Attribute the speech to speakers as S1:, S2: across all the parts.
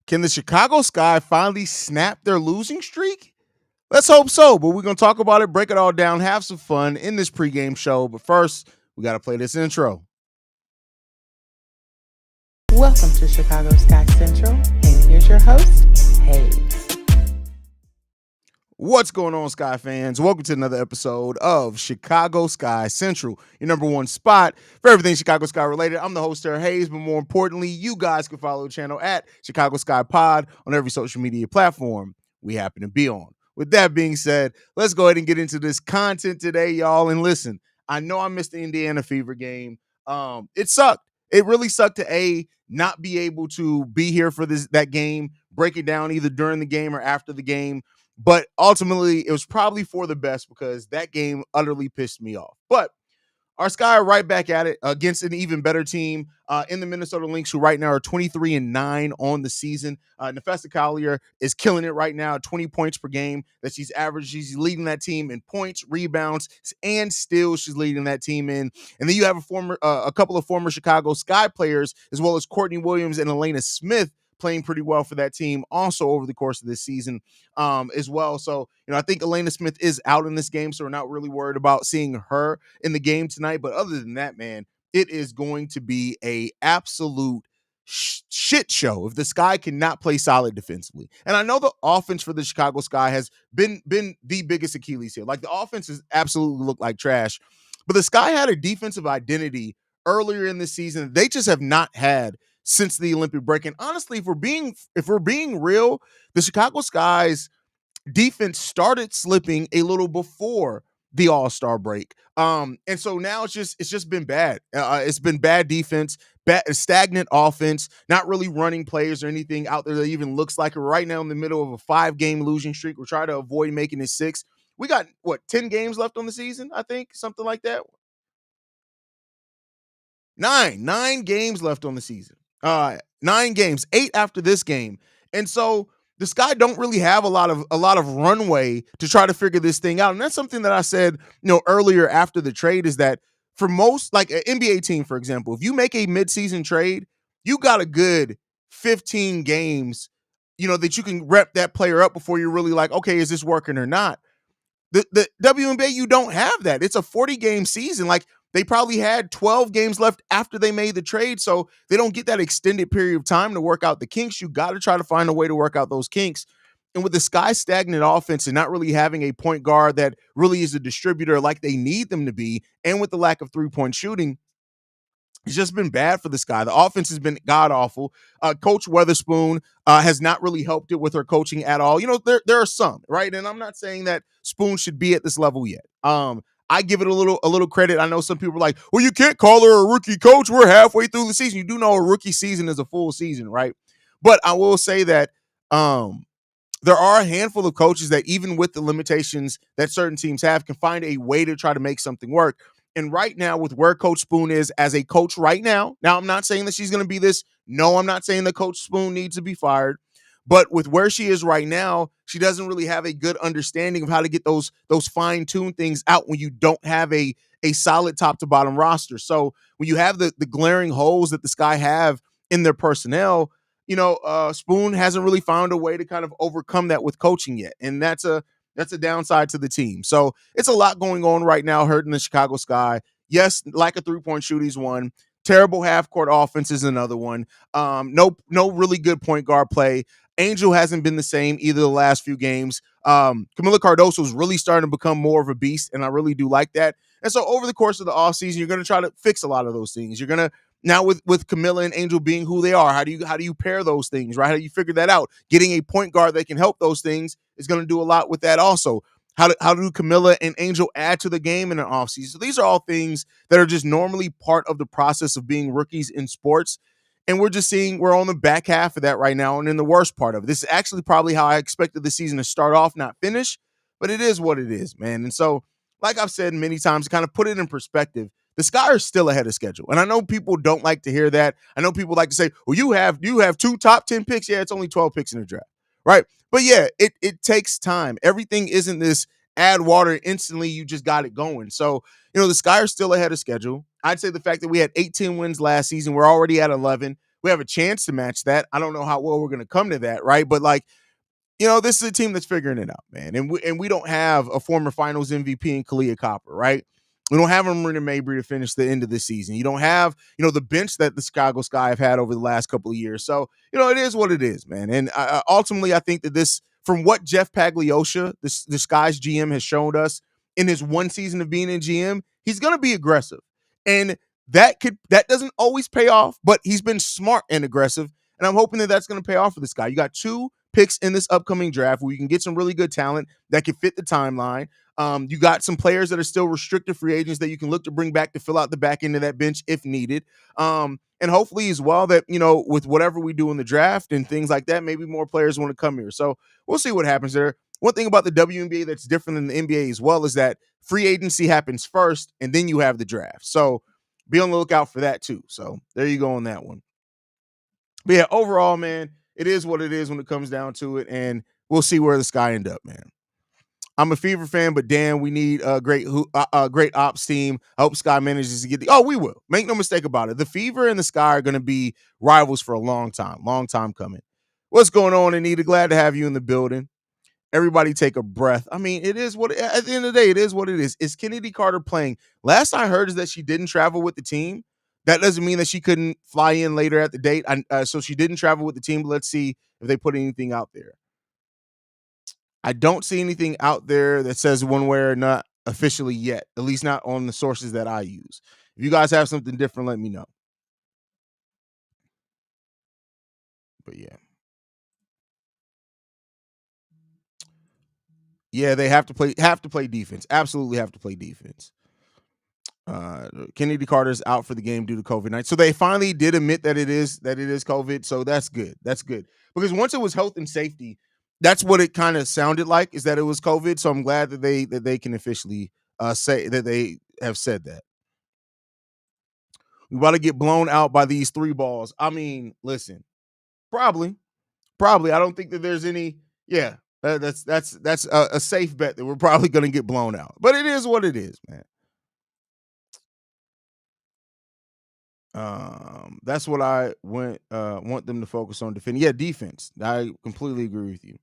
S1: Can the Chicago Sky finally snap their losing streak? Let's hope so, but we're going to talk about it, break it all down, have some fun in this pregame show. But first, we got to play this intro.
S2: Welcome to Chicago Sky Central, and here's your host, Haize.
S1: What's going on, Sky fans? Welcome to another episode of Chicago Sky Central, your number one spot for everything Chicago Sky related. I'm the host, Haize, but more importantly, you guys can follow the channel at Chicago Sky Pod on every social media platform we happen to be on. With that being said, let's go ahead and get into this content today, y'all. And listen, I know I missed the Indiana Fever game. It sucked. It really sucked to not be able to be here for that game, break it down either during the game or after the game. But ultimately, it was probably for the best because that game utterly pissed me off. But our Sky are right back at it against an even better team in the Minnesota Lynx, who right now are 23-9 on the season. Nefesta Collier is killing it right now, 20 points per game that she's averaged. She's leading that team in points, rebounds, and steals. She's leading that team in. And then you have a couple of former Chicago Sky players, as well as Courtney Williams and Elena Smith, playing pretty well for that team also over the course of this season as well. So, I think Elena Smith is out in this game, so we're not really worried about seeing her in the game tonight. But other than that, man, it is going to be a absolute shit show if the Sky cannot play solid defensively. And I know the offense for the Chicago Sky has been the biggest Achilles heel. Like, the offense has absolutely looked like trash, but the Sky had a defensive identity earlier in the season they just have not had since the Olympic break. And honestly, if we're being real, the Chicago Sky's defense started slipping a little before the All-Star break. And so now it's just been bad. It's been bad defense, stagnant offense, not really running players or anything out there that even looks like it. Right now in the middle of a 5-game losing streak. We're trying to avoid making it 6. We got 10 games left on the season, I think, something like that. Nine games left on the season. 9 games, 8 after this game. And so the Sky don't really have a lot of runway to try to figure this thing out. And that's something that I said, earlier after the trade, is that for most, like an NBA team, for example, if you make a midseason trade, you got a good 15 games, that you can rep that player up before you're really like, okay, is this working or not? The WNBA, you don't have that. It's a 40-game season. Like, they probably had 12 games left after they made the trade, so they don't get that extended period of time to work out the kinks. You got to try to find a way to work out those kinks. And with the Sky stagnant offense and not really having a point guard that really is a distributor like they need them to be, and with the lack of three-point shooting, it's just been bad for the Sky. The offense has been god-awful. Coach Weatherspoon has not really helped it with her coaching at all. There are some, right? And I'm not saying that Spoon should be at this level yet. I give it a little credit. I know some people are like, well, you can't call her a rookie coach. We're halfway through the season. You do know a rookie season is a full season, right? But I will say that there are a handful of coaches that, even with the limitations that certain teams have, can find a way to try to make something work. And right now, with where Coach Spoon is as a coach right now, I'm not saying that she's going to be this. No, I'm not saying that Coach Spoon needs to be fired. But with where she is right now, she doesn't really have a good understanding of how to get those fine-tuned things out when you don't have a solid top-to-bottom roster. So when you have the glaring holes that the Sky have in their personnel, Spoon hasn't really found a way to kind of overcome that with coaching yet. And that's a downside to the team. So it's a lot going on right now hurting the Chicago Sky. Yes, lack of three-point shooting is one. Terrible half-court offense is another one. No really good point guard play. Angel hasn't been the same either the last few games. Camila Cardoso is really starting to become more of a beast, and I really do like that. And so over the course of the offseason, you're going to try to fix a lot of those things. You're going to, now with Camila and Angel being who they are, how do you pair those things, right? How do you figure that out? Getting a point guard that can help those things is going to do a lot with that also. How do Camila and Angel add to the game in an offseason? So these are all things that are just normally part of the process of being rookies in sports. And we're on the back half of that right now. And in the worst part of it, this is actually probably how I expected the season to start off, not finish, but it is what it is, man. And so, like I've said many times, to kind of put it in perspective, the Sky are still ahead of schedule. And I know people don't like to hear that. I know people like to say, well, you have 2 top 10 picks. Yeah, it's only 12 picks in the draft, right? But yeah, it takes time. Everything isn't this add water instantly, you just got it going. So, the Sky are still ahead of schedule. I'd say the fact that we had 18 wins last season, we're already at 11. we have a chance to match that. I don't know how well we're going to come to that, right? But like, this is a team that's figuring it out, man. And we don't have a former Finals MVP in Kalia Copper, right? We don't have a Marina Mabry to finish the end of the season. You don't have, the bench that the Chicago Sky have had over the last couple of years. So, it is what it is, man. And ultimately, I think that this, from what Jeff Pagliosha, the Sky's GM, has shown us in his one season of being in GM, he's going to be aggressive. And that doesn't always pay off, but he's been smart and aggressive. And I'm hoping that that's going to pay off for this guy. You got 2 picks in this upcoming draft where you can get some really good talent that can fit the timeline. You got some players that are still restricted free agents that you can look to bring back to fill out the back end of that bench if needed. And hopefully as well that, with whatever we do in the draft and things like that, maybe more players want to come here. So we'll see what happens there. One thing about the WNBA that's different than the NBA as well is that free agency happens first and then you have the draft. So be on the lookout for that too. So there you go on that one. But yeah, overall, man, it is what it is when it comes down to it, and we'll see where the Sky end up, man. I'm a Fever fan, but damn, we need a great ops team. I hope Sky manages to get we will. Make no mistake about it. The Fever and the Sky are going to be rivals for a long time coming. What's going on, Anita? Glad to have you in the building. Everybody take a breath. I mean, it is at the end of the day, it is what it is. Is Kennedy Carter playing? Last I heard is that she didn't travel with the team. That doesn't mean that she couldn't fly in later at the date. So she didn't travel with the team. But let's see if they put anything out there. I don't see anything out there that says one way or not officially yet, at least not on the sources that I use. If you guys have something different, let me know. But yeah. Yeah, they have to play defense. Absolutely have to play defense. Kennedy Carter's out for the game due to COVID-19. So they finally did admit that it is COVID. So that's good. That's good. Because once it was health and safety, that's what it kind of sounded like, is that it was COVID. So I'm glad that they can officially say that they have said that. We about to get blown out by these 3 balls. I mean, listen, probably. I don't think that there's any. Yeah, that's a safe bet that we're probably going to get blown out. But it is what it is, man. That's what I want them to focus on defending. Yeah, defense. I completely agree with you.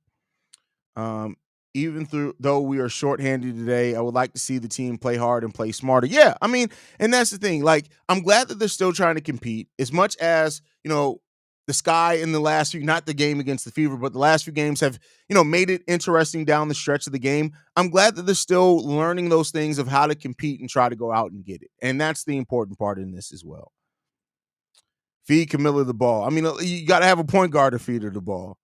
S1: Even though we are shorthanded today, I would like to see the team play hard and play smarter. Yeah, I mean, and that's the thing. Like, I'm glad that they're still trying to compete as much as, the Sky in the last few, not the game against the Fever, but the last few games have, made it interesting down the stretch of the game. I'm glad that they're still learning those things of how to compete and try to go out and get it. And that's the important part in this as well. Feed Camilla the ball. I mean, you got to have a point guard to feed her the ball.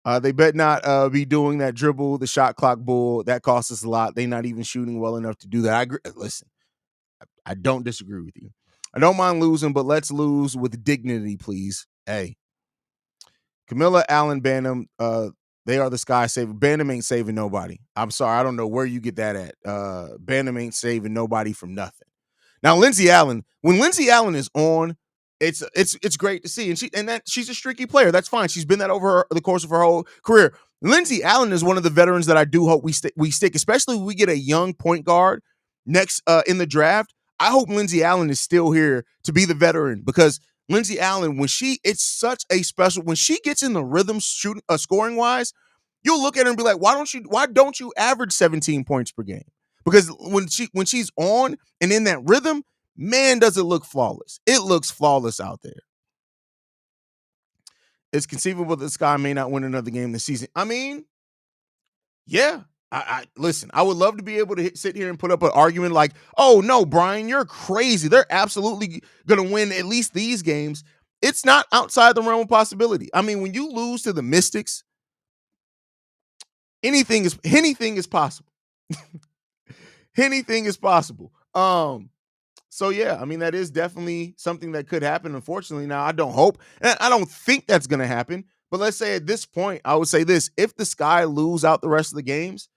S1: They bet not be doing that dribble, the shot clock bull. That costs us a lot. They're not even shooting well enough to do that. I agree. Listen, I don't disagree with you. I don't mind losing, but let's lose with dignity, please. Hey, Camilla, Allen, Bantam, they are the Sky saver. Bantam ain't saving nobody. I'm sorry. I don't know where you get that at. Bantam ain't saving nobody from nothing. Now, Lindsey Allen, when Lindsey Allen is on, it's great to see, and she's a streaky player. That's fine. She's been that over the course of her whole career. Lindsey Allen is one of the veterans that I do hope we stick, especially when we get a young point guard next in the draft. I hope Lindsey Allen is still here to be the veteran, because Lindsey Allen, it's such a special, when she gets in the rhythm shooting, scoring wise, you'll look at her and be like, why don't you average 17 points per game? Because when she's on and in that rhythm, man, does it look flawless. It looks flawless out there. It's conceivable that Sky may not win another game this season. I mean, yeah. I listen, I would love to be able to sit here and put up an argument like, oh, no, Brian, you're crazy. They're absolutely going to win at least these games. It's not outside the realm of possibility. I mean, when you lose to the Mystics, anything is possible. Anything is possible. So yeah, I mean, that is definitely something that could happen. Unfortunately, now I don't think that's going to happen. But let's say at this point, I would say this: if the Sky lose out the rest of the games,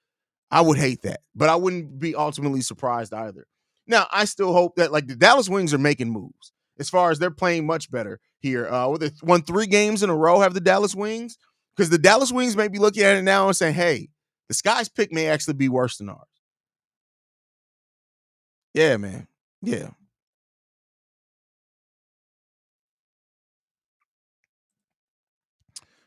S1: I would hate that, but I wouldn't be ultimately surprised either. Now, I still hope that, like, the Dallas Wings are making moves as far as they're playing much better here. They won 3 games in a row, have the Dallas Wings, because the Dallas Wings may be looking at it now and saying, hey, the Sky's pick may actually be worse than ours. Yeah, man. Yeah.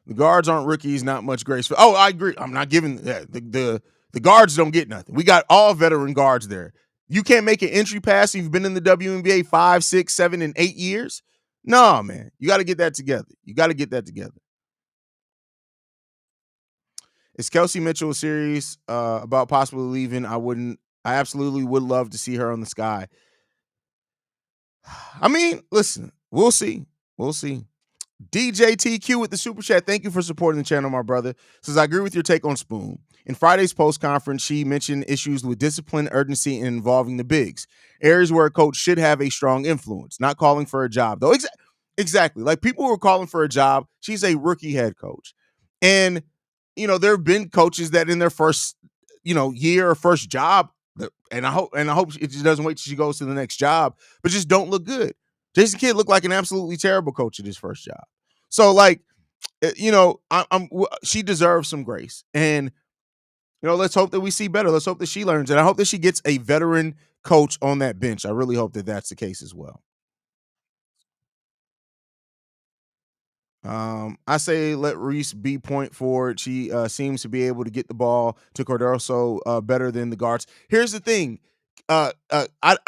S1: The guards aren't rookies, not much grace. Oh, I agree. I'm not giving that. The guards don't get nothing. We got all veteran guards there. You can't make an entry pass if you've been in the WNBA 5, 6, 7, and 8 years. No, man. You got to get that together. You got to get that together. Is Kelsey Mitchell serious about possibly leaving? I absolutely would love to see her on the Sky. I mean, listen, we'll see. We'll see. DJ TQ with the super chat. Thank you for supporting the channel, my brother. Says, I agree with your take on Spoon. In Friday's post conference, she mentioned issues with discipline, urgency, and involving the bigs. Areas where a coach should have a strong influence, not calling for a job, though. Exactly. Like people who are calling for a job, she's a rookie head coach. And, there have been coaches that in their first, year or first job, and I hope it just doesn't wait till she goes to the next job, but just don't look good. Jason Kidd looked like an absolutely terrible coach at his first job. So, like, she deserves some grace. And, let's hope that we see better. Let's hope that she learns. And I hope that she gets a veteran coach on that bench. I really hope that that's the case as well. I say let Reese be point forward. She seems to be able to get the ball to Cardoso better than the guards. Here's the thing. I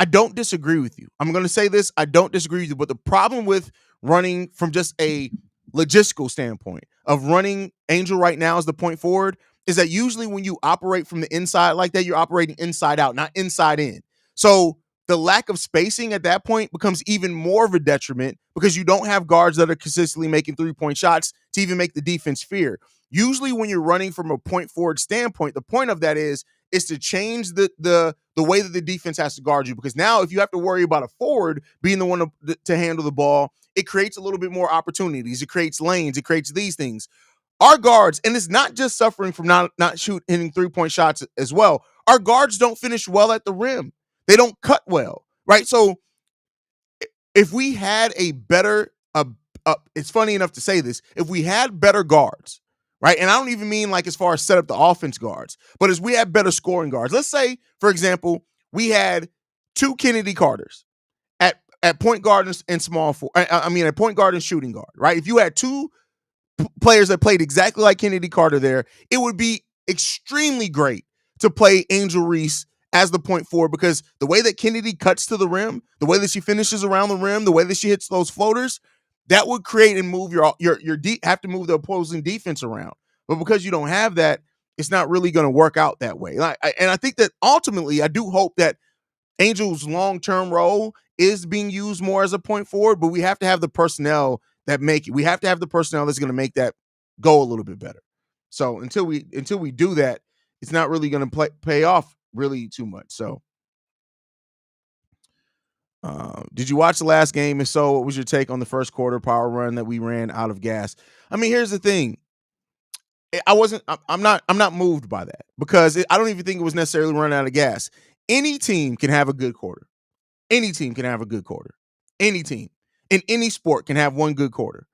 S1: don't disagree with you. I'm going to say this. I don't disagree with you. But the problem with running from just a logistical standpoint of running Angel right now as the point forward is that usually when you operate from the inside like that, you're operating inside out, not inside in. So the lack of spacing at that point becomes even more of a detriment because you don't have guards that are consistently making 3-point shots to even make the defense fear. Usually when you're running from a point forward standpoint, the point of that is to change the way that the defense has to guard you, because now if you have to worry about a forward being the one to handle the ball, it creates a little bit more opportunities. It creates lanes. It creates these things. Our guards, and it's not just suffering from not hitting 3-point shots as well. Our guards don't finish well at the rim. They don't cut well, right? So if we had a better, it's funny enough to say this, if we had better guards, right? And I don't even mean like as far as set up the offense guards, but as we had better scoring guards. Let's say, for example, we had 2 Kennedy Carters at point guard and small forward. At point guard and shooting guard, right? If you had 2 players that played exactly like Kennedy Carter there, it would be extremely great to play Angel Reese as the point forward, because the way that Kennedy cuts to the rim, the way that she finishes around the rim, the way that she hits those floaters, that would create and move your have to move the opposing defense around. But because you don't have that, it's not really going to work out that way. And I think that ultimately, I do hope that Angel's long-term role is being used more as a point forward, but we have to have the personnel that make it. We have to have the personnel that's going to make that go a little bit better. So until we do that, it's not really going to pay off really too much. So did you watch the last game? If so, what was your take on the first quarter power run that we ran out of gas? I mean, here's the thing. I'm not moved by that, because I don't even think it was necessarily running out of gas. Any team can have a good quarter. Any team can have a good quarter. Any team in any sport can have one good quarter.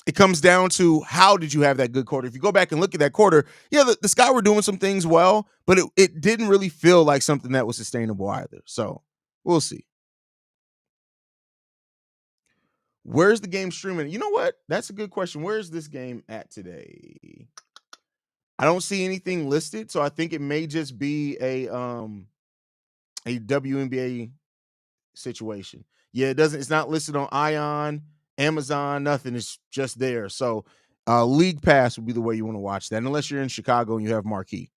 S1: It comes down to how did you have that good quarter? If you go back and look at that quarter, yeah, the Sky were doing some things well, but it didn't really feel like something that was sustainable either. So we'll see. Where's the game streaming? You know what? That's a good question. Where's this game at today? I don't see anything listed, so I think it may just be a WNBA situation. Yeah, it's not listed on Ion, Amazon, nothing. It's just there. So League Pass would be the way you want to watch that, unless you're in Chicago and you have Marquee.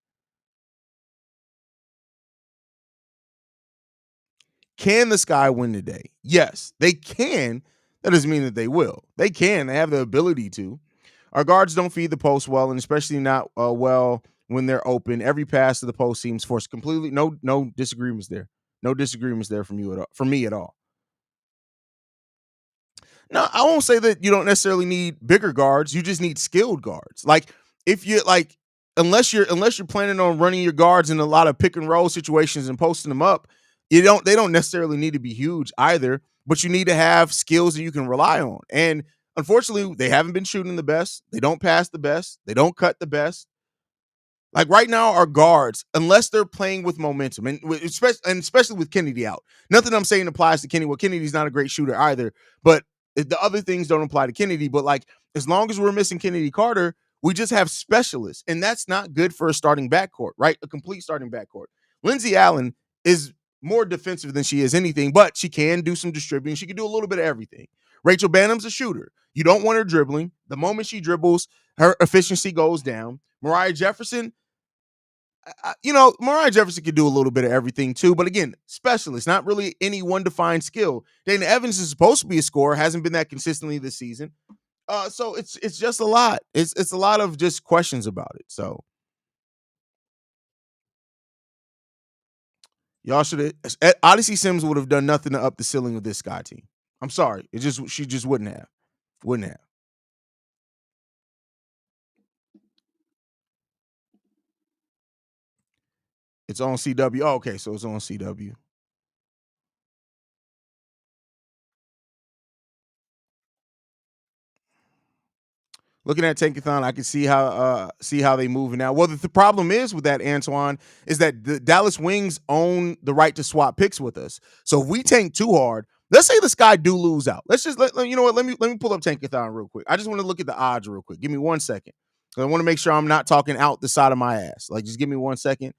S1: Can the Sky win today? Yes, they can. That doesn't mean that they will. They can. They have the ability to. Our guards don't feed the post well, and especially not well when they're open. Every pass to the post seems forced. Completely. No disagreements there. No disagreements there from you at all. From me at all. No, I won't say that you don't necessarily need bigger guards. You just need skilled guards. Like if you like, unless you're planning on running your guards in a lot of pick and roll situations and posting them up, they don't necessarily need to be huge either, but you need to have skills that you can rely on. And unfortunately, they haven't been shooting the best. They don't pass the best. They don't cut the best. Like right now, our guards, unless they're playing with momentum, and especially with Kennedy out, nothing I'm saying applies to Kennedy. Well, Kennedy's not a great shooter either, but The other things don't apply to Kennedy, but like as long as we're missing Kennedy Carter, we just have specialists, and that's not good for a starting backcourt, right? A complete starting backcourt. Lindsey Allen is more defensive than she is anything, but she can do some distributing. She can do a little bit of everything. Rachel Bannum's a shooter. You don't want her dribbling. The moment she dribbles, her efficiency goes down. Mariah Jefferson, Mariah Jefferson can do a little bit of everything too, but again, specialist, not really any one defined skill. Dana Evans is supposed to be a scorer, hasn't been that consistently this season. So it's just a lot. It's a lot of just questions about it. So y'all should have. Odyssey Sims would have done nothing to up the ceiling of this Sky team. I'm sorry, she just wouldn't have. Wouldn't have. It's on CW. Oh, okay, so it's on CW. Looking at Tankathon, I can see how they move now. Well, the problem is with that, Antoine, is that the Dallas Wings own the right to swap picks with us. So if we tank too hard, let's say the Sky do lose out. Let's just you know what? Let me pull up Tankathon real quick. I just want to look at the odds real quick. Give me 1 second. I want to make sure I'm not talking out the side of my ass. Like, just give me 1 second.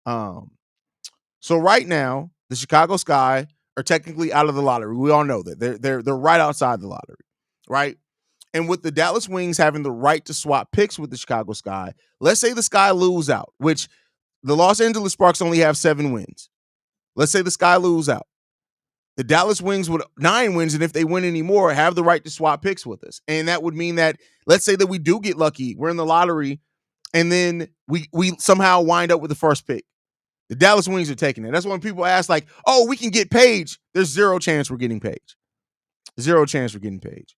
S1: So right now, the Chicago Sky are technically out of the lottery. We all know that they're right outside the lottery, right? And with the Dallas Wings having the right to swap picks with the Chicago Sky, let's say the Sky lose out, which the Los Angeles Sparks only have 7 wins. Let's say the Sky lose out. The Dallas Wings would 9 wins, and if they win any more, have the right to swap picks with us. And that would mean that, let's say that we do get lucky, we're in the lottery, and then we somehow wind up with the first pick. The Dallas Wings are taking it. That's when people ask, like, oh, we can get Paige. There's zero chance we're getting Paige. Zero chance we're getting Paige.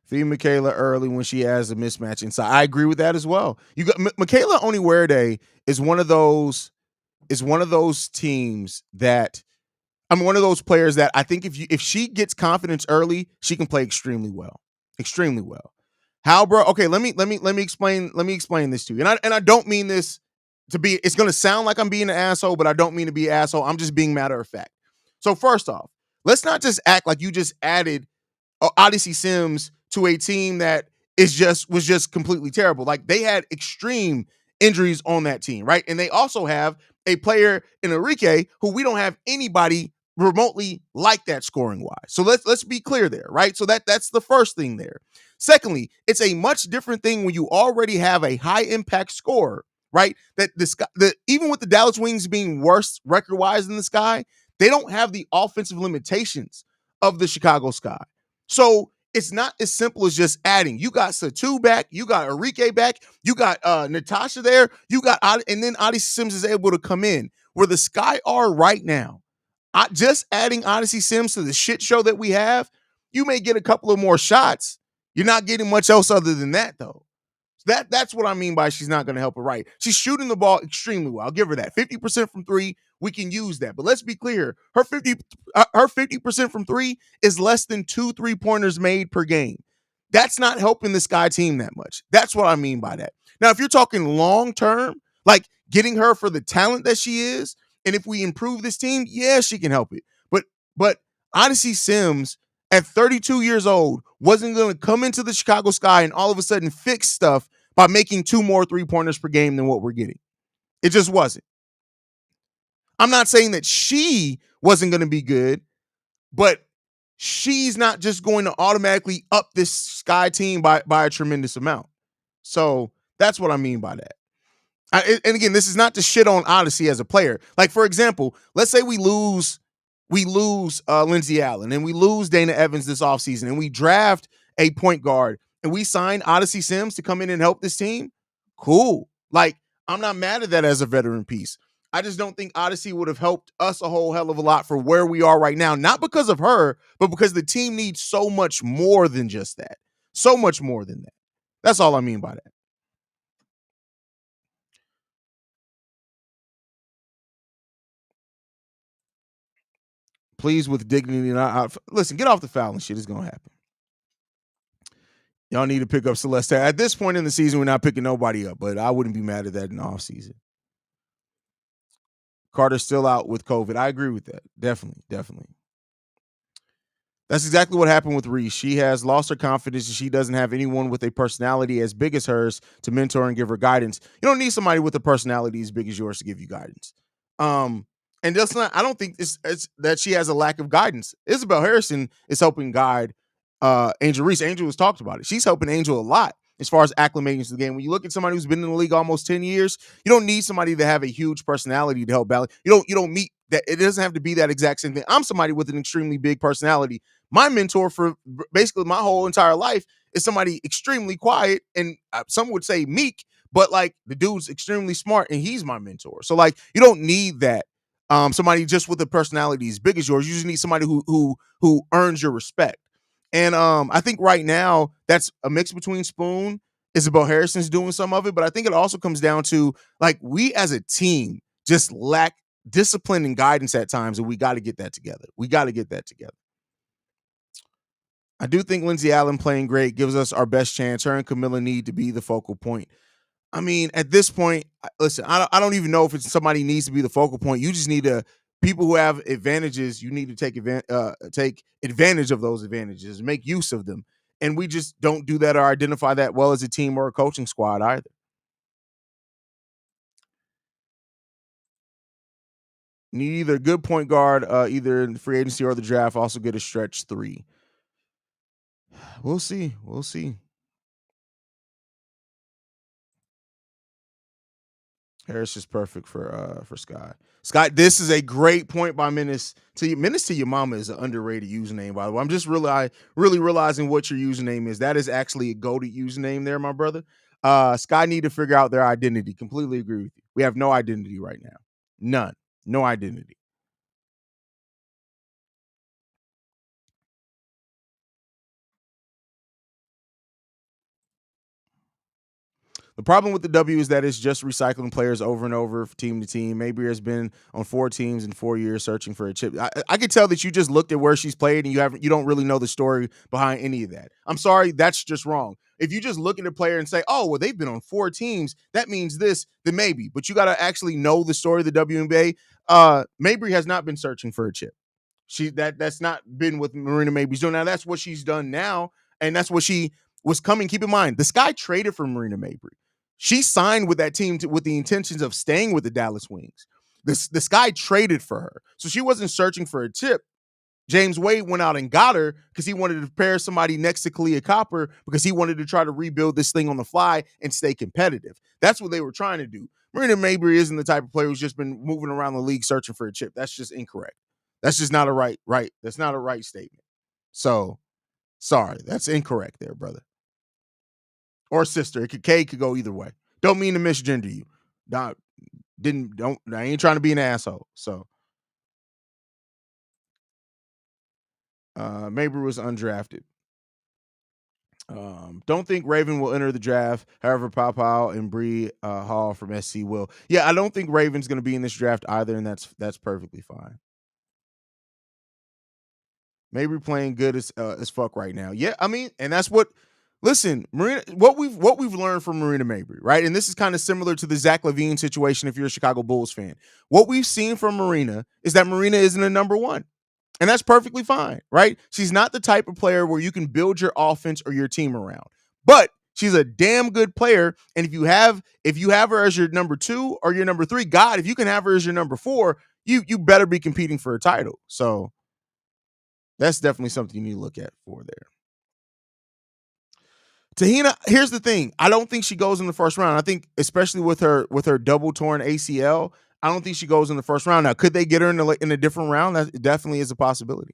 S1: Feed Michaela early when she has a mismatch inside. I agree with that as well. You got Michaela Oniwerde is one of those teams that I'm one of those players that I think if she gets confidence early, she can play extremely well. Extremely well. How, bro? Okay, let me explain this to you. And I don't mean this to be, it's gonna sound like I'm being an asshole, but I don't mean to be an asshole. I'm just being matter of fact. So first off, let's not just act like you just added Odyssey Sims to a team that was just completely terrible. Like, they had extreme injuries on that team, right? And they also have a player in Enrique who we don't have anybody remotely like that scoring wise. So let's be clear there, right? So that's the first thing there. Secondly, it's a much different thing when you already have a high impact scorer, right? That even with the Dallas Wings being worse record wise than the Sky, they don't have the offensive limitations of the Chicago Sky. So it's not as simple as just adding. You got Satu back, you got Enrique back, you got Natasha there, you got and then Odyssey Sims is able to come in. Where the Sky are right now, just adding Odyssey Sims to the shit show that we have, you may get a couple of more shots. You're not getting much else other than that, though. That's what I mean by she's not going to help her right. She's shooting the ball extremely well. I'll give her that. 50% from 3, we can use that. But let's be clear. Her 50% from 3 is less than 2 3-pointers made per game. That's not helping the Sky team that much. That's what I mean by that. Now, if you're talking long term, like getting her for the talent that she is, and if we improve this team, yeah, she can help it. But Odyssey Sims at 32 years old wasn't going to come into the Chicago Sky and all of a sudden fix stuff by making 2 more 3-pointers per game than what we're getting. It just wasn't. I'm not saying that she wasn't going to be good, but she's not just going to automatically up this Sky team by a tremendous amount. So that's what I mean by that. And again, this is not to shit on Odyssey as a player. Like, for example, let's say we lose Lindsey Allen and we lose Dana Evans this offseason and we draft a point guard and we sign Odyssey Sims to come in and help this team. Cool. Like, I'm not mad at that as a veteran piece. I just don't think Odyssey would have helped us a whole hell of a lot for where we are right now. Not because of her, but because the team needs so much more than just that. So much more than that. That's all I mean by that. Please, with dignity, not listen, get off the foul and shit. It's going to happen. Y'all need to pick up Celeste. At this point in the season, we're not picking nobody up, but I wouldn't be mad at that in the offseason. Carter's still out with COVID. I agree with that. Definitely, definitely. That's exactly what happened with Reese. She has lost her confidence and she doesn't have anyone with a personality as big as hers to mentor and give her guidance. You don't need somebody with a personality as big as yours to give you guidance. And that's not, I don't think it's that she has a lack of guidance. Isabel Harrison is helping guide Angel Reese. Angel has talked about it. She's helping Angel a lot as far as acclimating to the game. When you look at somebody who's been in the league almost 10 years, you don't need somebody to have a huge personality to help balance. You don't meet that. It doesn't have to be that exact same thing. I'm somebody with an extremely big personality. My mentor for basically my whole entire life is somebody extremely quiet and some would say meek, but like the dude's extremely smart and he's my mentor. So like you don't need that. Somebody just with a personality as big as yours. You just need somebody who earns your respect. And I think right now that's a mix between Spoon, Isabel Harrison's doing some of it, but I think it also comes down to like we as a team just lack discipline and guidance at times, and we got to get that together. We got to get that together. I do think Lindsay Allen playing great gives us our best chance. Her and Camilla need to be the focal point. I mean, at this point, listen, I don't even know if it's somebody needs to be the focal point. You just need to people who have advantages. You need to take advantage of those advantages, make use of them, and we just don't do that or identify that well as a team or a coaching squad either. Need either a good point guard, either in the free agency or the draft. Also get a stretch three. We'll see. We'll see. Harris is perfect for Sky. Scott, this is a great point by Menace to you. Menace to your mama is an underrated username, by the way. I'm just really realizing what your username is. That is actually a goated username there, my brother. Sky need to figure out their identity. Completely agree with you. We have no identity right now. None. No identity. The problem with the W is that it's just recycling players over and over, team to team. Maybe has been on 4 teams in 4 years searching for a chip. I could tell that you just looked at where she's played and you don't really know the story behind any of that. I'm sorry, that's just wrong. If you just look at a player and say, "Oh, well, they've been on 4 teams, that means this," then maybe. But you got to actually know the story of the WNBA. Mabry has not been searching for a chip. That's not been with Marina Mabry's doing. Now that's what she's done now, and that's what she was coming. Keep in mind, the Sky traded for Marina Mabry. She signed with that team with the intentions of staying with the Dallas Wings. The Sky traded for her, so she wasn't searching for a tip. James Wade went out and got her because he wanted to pair somebody next to Kalia Copper because he wanted to try to rebuild this thing on the fly and stay competitive. That's what they were trying to do. Marina Mabry isn't the type of player who's just been moving around the league searching for a chip. That's just incorrect. That's just not a right. That's not a right statement. So sorry, that's incorrect there, brother. Or sister. K could go either way. Don't mean to misgender you. I ain't trying to be an asshole. So Mabry was undrafted. Don't think Raven will enter the draft. However, Pau and Bree Hall from SC will. Yeah, I don't think Raven's going to be in this draft either, and that's perfectly fine. Mabry playing good as fuck right now. Yeah, I mean, and that's what. Listen, Marina, what we've learned from Marina Mabry, right? And this is kind of similar to the Zach LaVine situation if you're a Chicago Bulls fan. What we've seen from Marina is that Marina isn't a number one. And that's perfectly fine, right? She's not the type of player where you can build your offense or your team around. But she's a damn good player. And if you have her as your number 2 or your number 3, God, if you can have her as your number 4, you better be competing for a title. So that's definitely something you need to look at for there. Tahina, here's the thing. I don't think she goes in the first round. I think, especially with her double torn ACL, I don't think she goes in the first round. Now, could they get her in a different round? That definitely is a possibility.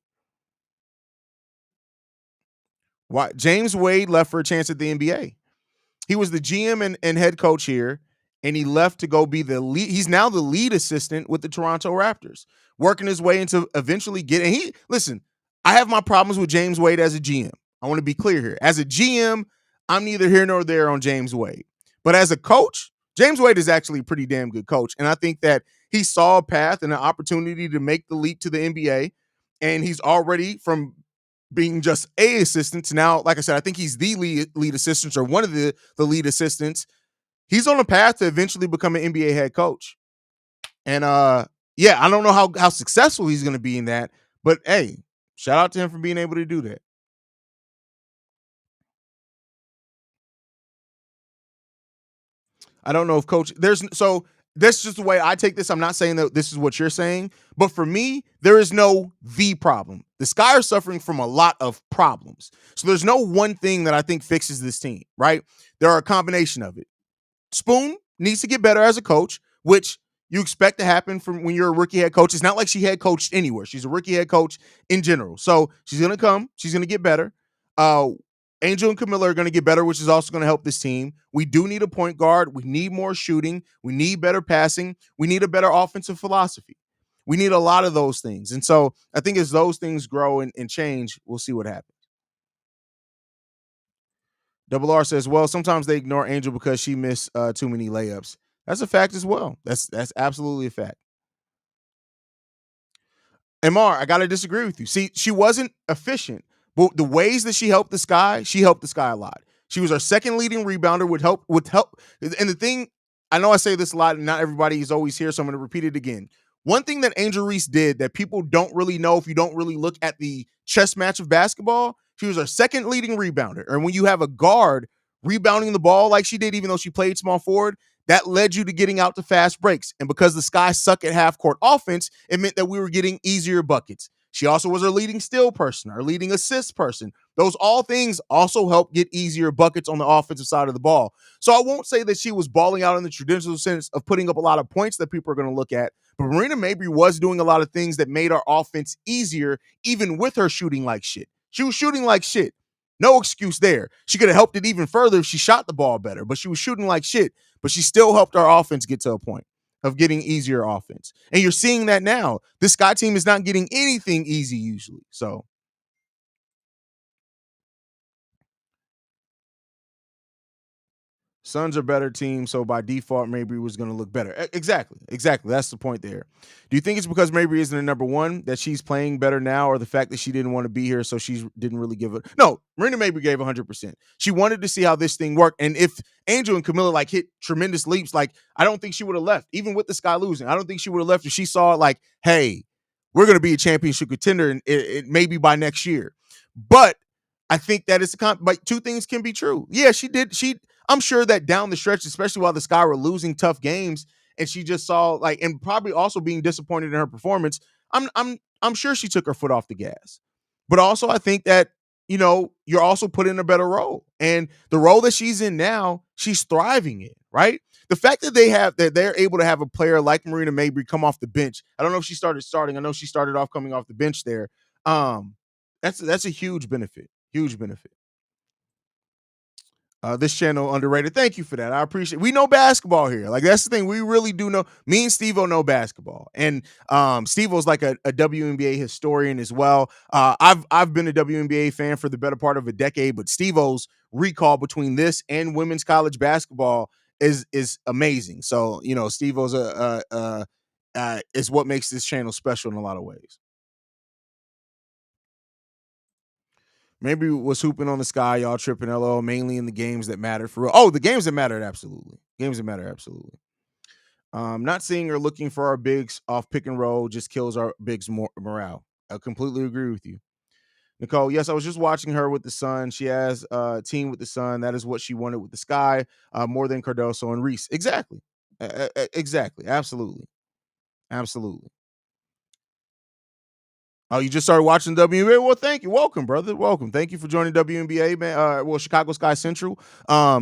S1: Why? James Wade left for a chance at the NBA. He was the GM and head coach here, and he left to go be the lead. He's now the lead assistant with the Toronto Raptors, working his way into eventually getting. Listen, I have my problems with James Wade as a GM. I want to be clear here. As a GM, I'm neither here nor there on James Wade. But as a coach, James Wade is actually a pretty damn good coach. And I think that he saw a path and an opportunity to make the leap to the NBA. And he's already, from being just a assistant to now, like I said, I think he's the lead assistant or one of the lead assistants. He's on a path to eventually become an NBA head coach. And yeah, I don't know how successful he's going to be in that, but hey, shout out to him for being able to do that. I don't know if coach there's so that's just the way I take this. I'm not saying that this is what you're saying, but for me, there is no the problem. The Sky are suffering from a lot of problems. So there's no one thing that I think fixes this team, right? There are a combination of it. Spoon needs to get better as a coach, which you expect to happen from when you're a rookie head coach. It's not like she head coached anywhere. She's a rookie head coach in general. So she's going to come. She's going to get better. Angel and Camilla are going to get better, which is also going to help this team. We do need a point guard. We need more shooting. We need better passing. We need a better offensive philosophy. We need a lot of those things. And so I think as those things grow and change, we'll see what happens. Double R says, well, sometimes they ignore Angel because she missed too many layups. That's a fact as well. That's absolutely a fact. Mr, I gotta disagree with you. See, she wasn't efficient, but the ways that she helped the Sky a lot. She was our second leading rebounder, would help. And the thing, I know I say this a lot, and not everybody is always here, so I'm gonna repeat it again. One thing that Angel Reese did that people don't really know if you don't really look at the chess match of basketball, she was our second leading rebounder. And when you have a guard rebounding the ball like she did, even though she played small forward, that led you to getting out to fast breaks. And because the Sky suck at half court offense, it meant that we were getting easier buckets. She also was our leading steal person, our leading assist person. Those all things also help get easier buckets on the offensive side of the ball. So I won't say that she was balling out in the traditional sense of putting up a lot of points that people are going to look at, but Marina Mabry was doing a lot of things that made our offense easier, even with her shooting like shit. She was shooting like shit. No excuse there. She could have helped it even further if she shot the ball better, but she was shooting like shit. But she still helped our offense get to a point of getting easier offense. And you're seeing that now. This Sky team is not getting anything easy usually. So Suns are better team, so by default, Mabry was going to look better. Exactly. That's the point there. Do you think it's because Mabry isn't a number one that she's playing better now, or the fact that she didn't want to be here, so she didn't really give it? No, Marina Mabry gave 100%. She wanted to see how this thing worked, and if Angel and Camilla like hit tremendous leaps, like I don't think she would have left, even with the Sky losing. I don't think she would have left if she saw like, hey, we're going to be a championship contender, and it maybe by next year. But I think that it's like two things can be true. Yeah, she did. I'm sure that down the stretch, especially while the Sky were losing tough games, and she just saw like, and probably also being disappointed in her performance. I'm sure she took her foot off the gas, but also I think that you're also put in a better role, and the role that she's in now, she's thriving in. Right, the fact that they're able to have a player like Marina Mabry come off the bench. I don't know if she started starting. I know she started off coming off the bench there. That's a huge benefit. Huge benefit. This channel underrated. Thank you for that. I appreciate it. We know basketball here. Like that's the thing. We really do know. Me and Stevo know basketball. And Stevo's like a WNBA historian as well. I've been a WNBA fan for the better part of a decade, but Stevo's recall between this and women's college basketball is amazing. So, Stevo's is what makes this channel special in a lot of ways. Maybe was hooping on the Sky, y'all tripping LO, mainly in the games that mattered for real. Oh, the games that mattered, absolutely. Games that matter, absolutely. Not seeing her looking for our bigs off pick and roll just kills our bigs morale. I completely agree with you. Nicole, yes, I was just watching her with the Sun. She has a team with the Sun. That is what she wanted with the Sky, more than Cardoso and Reese. Exactly. Exactly. Absolutely. Absolutely. Oh, you just started watching WNBA? Well, thank you. Welcome, brother. Welcome. Thank you for joining WNBA, man. Chicago Sky Central.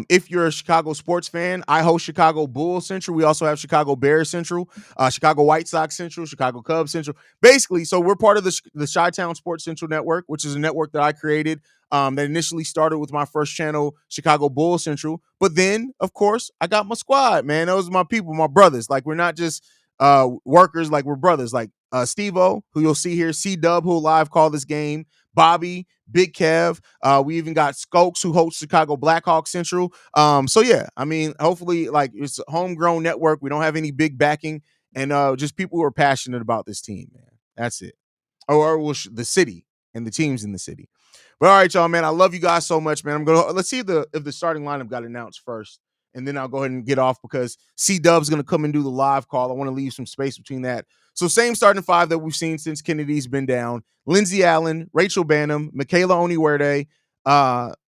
S1: If you're a Chicago sports fan, I host Chicago Bulls Central. We also have Chicago Bears Central, Chicago White Sox Central, Chicago Cubs Central. Basically, so we're part of the Chi-Town Sports Central Network, which is a network that I created that initially started with my first channel, Chicago Bulls Central. But then, of course, I got my squad, man. Those are my people, my brothers. Like, we're not just workers, like we're brothers. Like Stevo, who you'll see here, C-Dub, who will live call this game, Bobby, Big Kev. We even got Skokes, who hosts Chicago Blackhawk Central. So yeah, I mean, hopefully, like, it's a homegrown network. We don't have any big backing, and just people who are passionate about this team, man. That's it. Or the city and the teams in the city. But all right, y'all, man. I love you guys so much, man. Let's see if the starting lineup got announced first. And then I'll go ahead and get off because C-Dub's going to come and do the live call. I want to leave some space between that. So same starting five that we've seen since Kennedy's been down. Lindsey Allen, Rachel Banham, Michaela Oniwerde,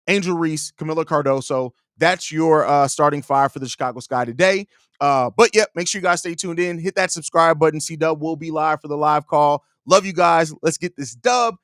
S1: Angel Reese, Camila Cardoso. That's your starting five for the Chicago Sky today. But yeah, make sure you guys stay tuned in. Hit that subscribe button. C-Dub will be live for the live call. Love you guys. Let's get this dub.